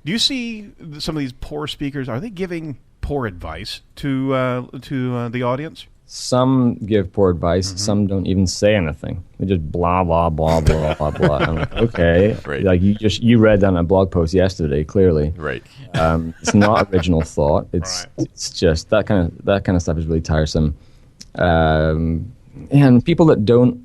Do you see some of these poor speakers? Are they giving poor advice to the audience? Some give poor advice. Mm-hmm. Some don't even say anything. They just blah blah blah blah blah blah. I'm like, okay, right. Like you read that on a blog post yesterday. Clearly, right. It's not original thought. It's just that kind of stuff is really tiresome. And people that don't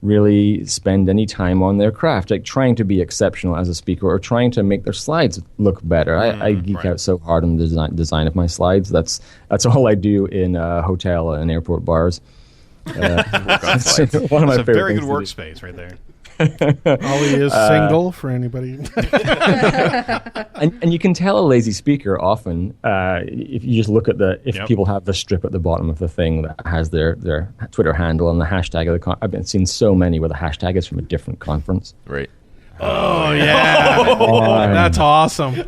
really spend any time on their craft, like trying to be exceptional as a speaker or trying to make their slides look better. I geek out so hard on the design of my slides. That's all I do in hotel and airport bars. One of my It's a very good things workspace right there. Ollie is single for anybody. and you can tell a lazy speaker often if you just look at people have the strip at the bottom of the thing that has their Twitter handle and the hashtag of the I've seen so many where the hashtag is from a different conference. Right. Oh yeah, that's awesome. With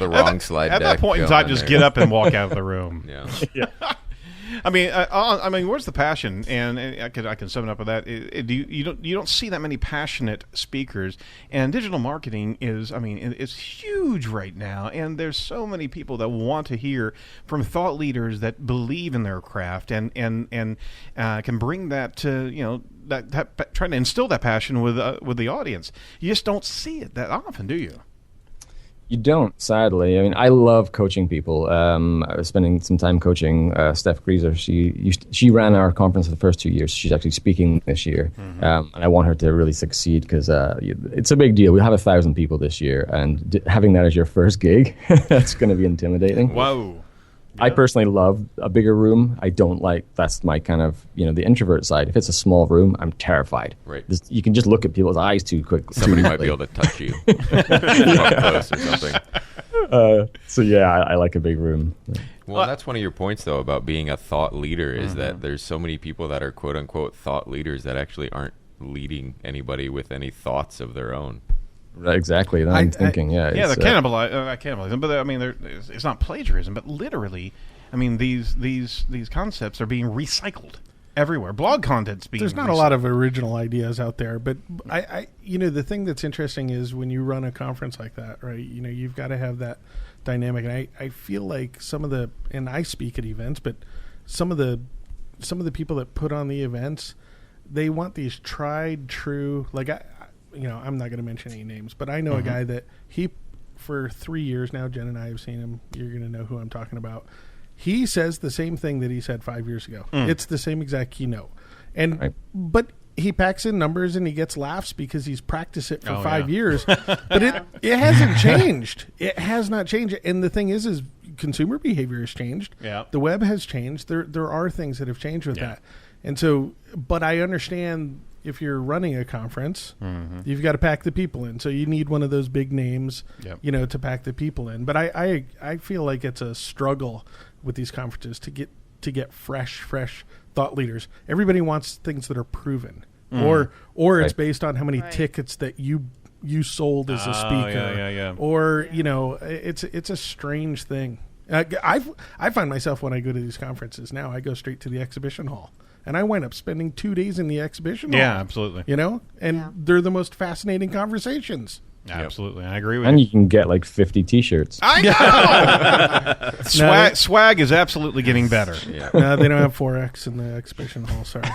a wrong slide deck. At that point in time, just get up and walk out of the room. Yeah. I mean, where's the passion? And I can sum it up with that. You don't see that many passionate speakers, and digital marketing it's huge right now. And there's so many people that want to hear from thought leaders that believe in their craft and can bring that to that trying to instill that passion with the audience. You just don't see it that often, do you? You don't, sadly. I mean, I love coaching people. I was spending some time coaching Steph Grieser. She ran our conference for the first 2 years. She's actually speaking this year. Mm-hmm. And I want her to really succeed because it's a big deal. We have 1,000 people this year, and having that as your first gig, that's going to be intimidating. Whoa. I personally love a bigger room. I don't like, that's my kind of, the introvert side. If it's a small room, I'm terrified. Right. You can just look at people's eyes too quickly. Somebody might be able to touch you up close or something. I like a big room. Well, that's one of your points, though, about being a thought leader is that there's so many people that are quote-unquote thought leaders that actually aren't leading anybody with any thoughts of their own. Right, exactly. I'm thinking, they're cannibalizing, but I mean, it's not plagiarism, but literally, I mean, these concepts are being recycled everywhere. Blog content's being. There's not a lot of original ideas out there, but I the thing that's interesting is when you run a conference like that, right? You've got to have that dynamic, and I feel like and I speak at events, but some of the people that put on the events, they want these tried true, like I'm not going to mention any names, but I know a guy that for 3 years now, Jen and I have seen him. You're going to know who I'm talking about. He says the same thing that he said 5 years ago. It's the same exact keynote. But he packs in numbers and he gets laughs because he's practiced it for 5 years. But it hasn't changed. It has not changed. And the thing is consumer behavior has changed. Yeah. The web has changed. There are things that have changed with that. And so, but I understand if you're running a conference, you've got to pack the people in. So you need one of those big names, to pack the people in. But I feel like it's a struggle with these conferences to get fresh thought leaders. Everybody wants things that are proven, or it's based on how many tickets that you sold as a speaker. Or it's a strange thing. I find myself when I go to these conferences now, I go straight to the exhibition hall. And I wind up spending 2 days in the exhibition hall. Yeah, absolutely. They're the most fascinating conversations. Absolutely, I agree with you. And you can get like 50 T-shirts. I know! Swag is absolutely getting better. No, they don't have 4X in the exhibition hall, sorry.